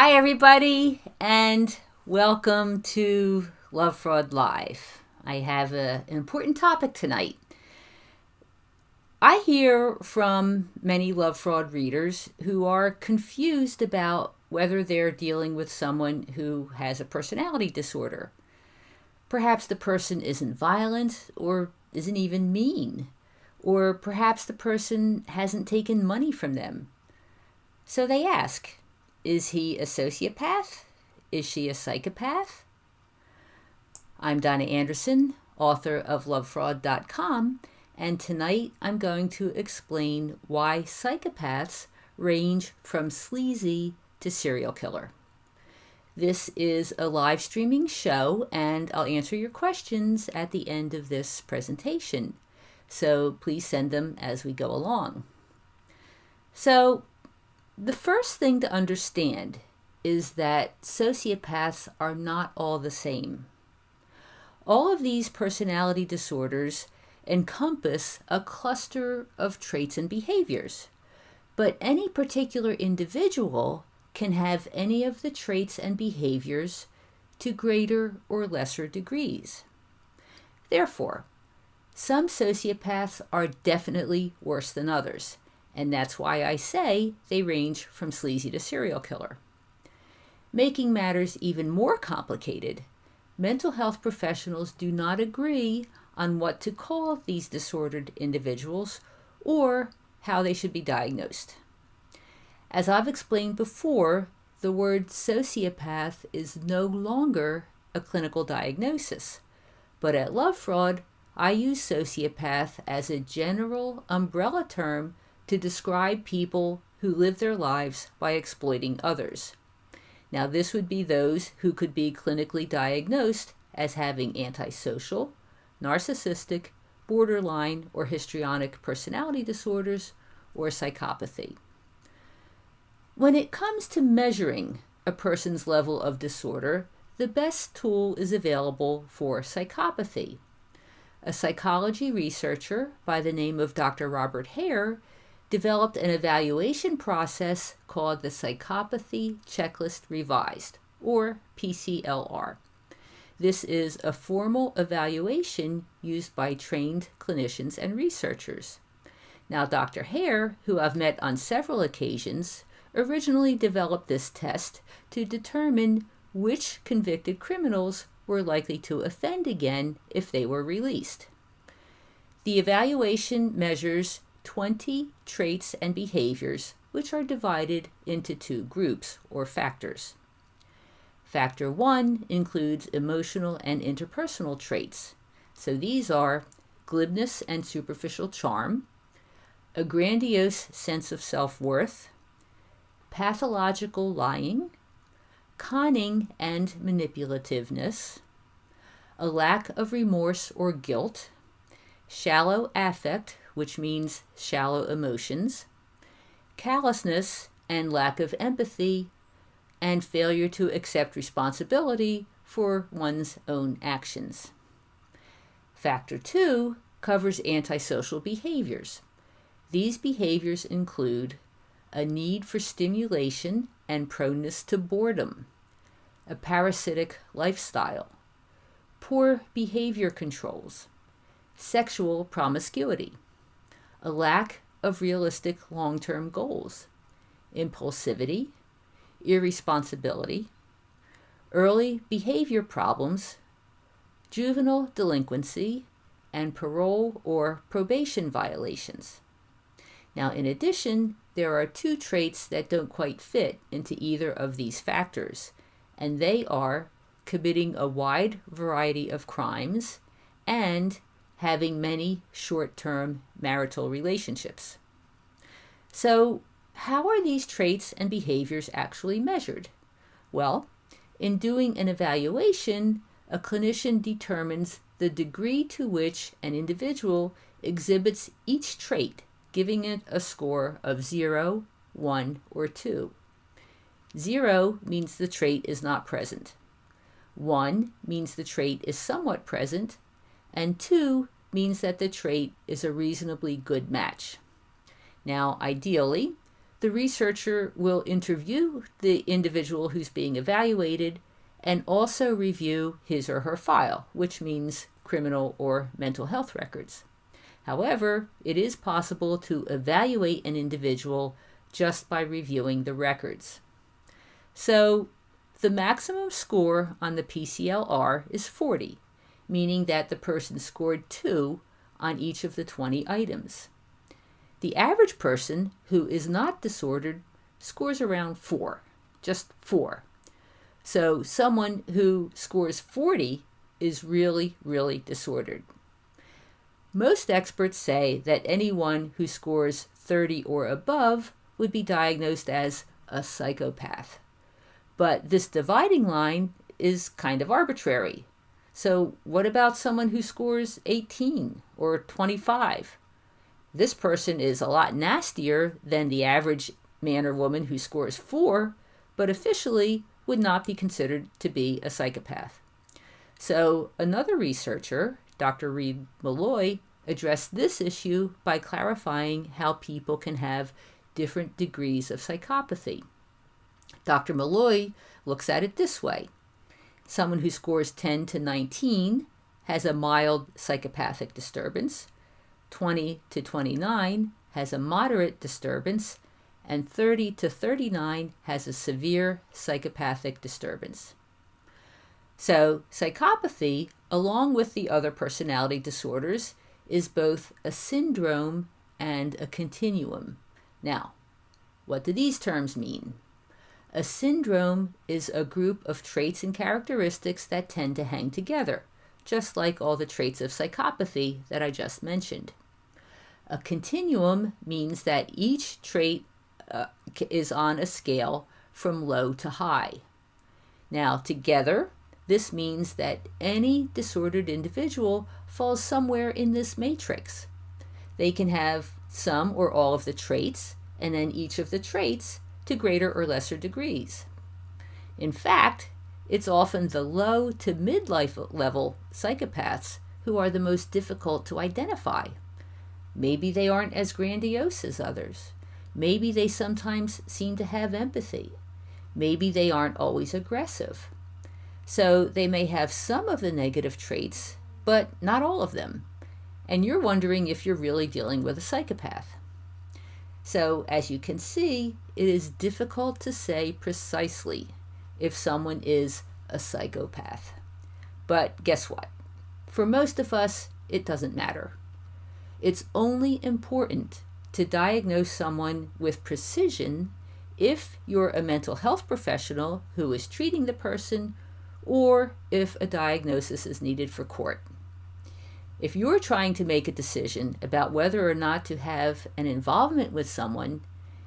Hi, everybody, and welcome to Lovefraud Live. I have an important topic tonight. I hear from many Lovefraud readers who are confused about whether they're dealing with someone who has a personality disorder. Perhaps the person isn't violent or isn't even mean, or perhaps the person hasn't taken money from them. So they ask, is he a sociopath? Is she a psychopath? I'm Donna Andersen, author of Lovefraud.com, and tonight I'm going to explain why psychopaths range from sleazy to serial killer. This is a live streaming show, and I'll answer your questions at the end of this presentation. So please send them as we go along. So, the first thing to understand is that sociopaths are not all the same. All of these personality disorders encompass a cluster of traits and behaviors, but any particular individual can have any of the traits and behaviors to greater or lesser degrees. Therefore, some sociopaths are definitely worse than others. And that's why I say they range from sleazy to serial killer. Making matters even more complicated, mental health professionals do not agree on what to call these disordered individuals or how they should be diagnosed. As I've explained before, the word sociopath is no longer a clinical diagnosis, but at Lovefraud, I use sociopath as a general umbrella term to describe people who live their lives by exploiting others. Now, this would be those who could be clinically diagnosed as having antisocial, narcissistic, borderline, or histrionic personality disorders, or psychopathy. When it comes to measuring a person's level of disorder, the best tool is available for psychopathy. A psychology researcher by the name of Dr. Robert Hare developed an evaluation process called the Psychopathy Checklist Revised, or PCLR. This is a formal evaluation used by trained clinicians and researchers. Now, Dr. Hare, who I've met on several occasions, originally developed this test to determine which convicted criminals were likely to offend again if they were released. The evaluation measures 20 traits and behaviors, which are divided into two groups or factors. Factor 1 includes emotional and interpersonal traits. So these are glibness and superficial charm, a grandiose sense of self-worth, pathological lying, conning and manipulativeness, a lack of remorse or guilt, shallow affect, which means shallow emotions, callousness and lack of empathy, and failure to accept responsibility for one's own actions. Factor 2 covers antisocial behaviors. These behaviors include a need for stimulation and proneness to boredom, a parasitic lifestyle, poor behavior controls, sexual promiscuity, a lack of realistic long-term goals, impulsivity, irresponsibility, early behavior problems, juvenile delinquency, and parole or probation violations. Now, in addition, there are two traits that don't quite fit into either of these factors, and they are committing a wide variety of crimes and having many short-term marital relationships. So, how are these traits and behaviors actually measured? Well, in doing an evaluation, a clinician determines the degree to which an individual exhibits each trait, giving it a score of 0, 1, or 2. 0 means the trait is not present. 1 means the trait is somewhat present, and 2 means that the trait is a reasonably good match. Now, ideally, the researcher will interview the individual who's being evaluated and also review his or her file, which means criminal or mental health records. However, it is possible to evaluate an individual just by reviewing the records. So, the maximum score on the PCLR is 40, meaning that the person scored 2 on each of the 20 items. The average person who is not disordered scores around 4, just 4. So someone who scores 40 is really, really disordered. Most experts say that anyone who scores 30 or above would be diagnosed as a psychopath. But this dividing line is kind of arbitrary. So what about someone who scores 18 or 25? This person is a lot nastier than the average man or woman who scores 4, but officially would not be considered to be a psychopath. So another researcher, Dr. Reed Malloy, addressed this issue by clarifying how people can have different degrees of psychopathy. Dr. Malloy looks at it this way. Someone who scores 10 to 19 has a mild psychopathic disturbance, 20 to 29 has a moderate disturbance, and 30 to 39 has a severe psychopathic disturbance. So, psychopathy, along with the other personality disorders, is both a syndrome and a continuum. Now, what do these terms mean? A syndrome is a group of traits and characteristics that tend to hang together, just like all the traits of psychopathy that I just mentioned. A continuum means that each trait is on a scale from low to high. Now, together, this means that any disordered individual falls somewhere in this matrix. They can have some or all of the traits, and then each of the traits to greater or lesser degrees. In fact, it's often the low to midlife level psychopaths who are the most difficult to identify. Maybe they aren't as grandiose as others. Maybe they sometimes seem to have empathy. Maybe they aren't always aggressive. So they may have some of the negative traits, but not all of them. And you're wondering if you're really dealing with a psychopath. So as you can see, it is difficult to say precisely if someone is a psychopath. But guess what? For most of us, it doesn't matter. It's only important to diagnose someone with precision if you're a mental health professional who is treating the person, or if a diagnosis is needed for court. If you're trying to make a decision about whether or not to have an involvement with someone,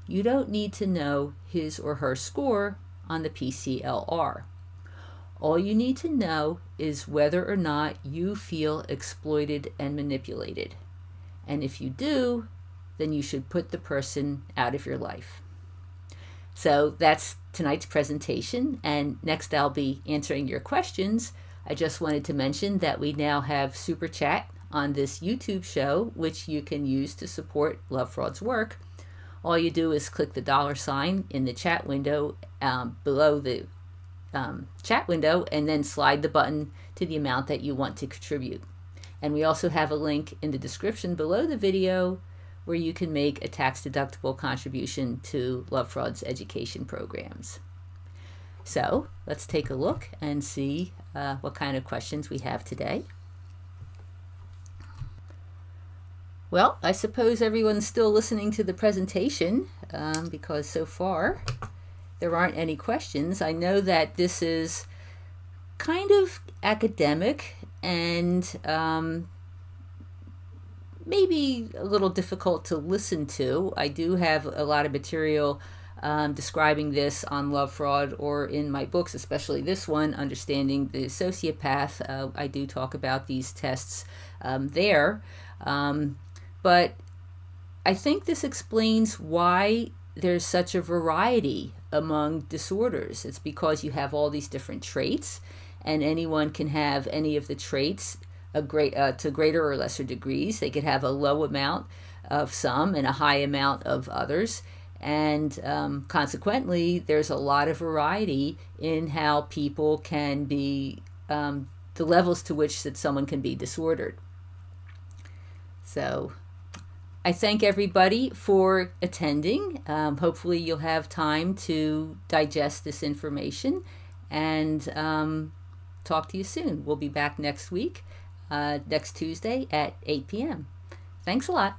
you don't need to know his or her score on the PCLR. All you need to know is whether or not you feel exploited and manipulated. And if you do, then you should put the person out of your life. So that's tonight's presentation, and next I'll be answering your questions. I just wanted to mention that we now have Super Chat on this YouTube show, which you can use to support Lovefraud's work. All you do is click the $sign in the chat window below the chat window, and then slide the button to the amount that you want to contribute. And we also have a link in the description below the video where you can make a tax-deductible contribution to Lovefraud's education programs. So let's take a look and see what kind of questions we have today. Well, I suppose everyone's still listening to the presentation because so far there aren't any questions. I know that this is kind of academic and maybe a little difficult to listen to. I do have a lot of material describing this on Lovefraud or in my books, especially this one, Understanding the Sociopath. I do talk about these tests there. But I think this explains why there's such a variety among disorders. It's because you have all these different traits, and anyone can have any of the traits to greater or lesser degrees. They could have a low amount of some and a high amount of others. And consequently, there's a lot of variety in how people can be, the levels to which that someone can be disordered. So I thank everybody for attending. Hopefully you'll have time to digest this information, and talk to you soon. We'll be back next week, next Tuesday at 8 p.m. Thanks a lot.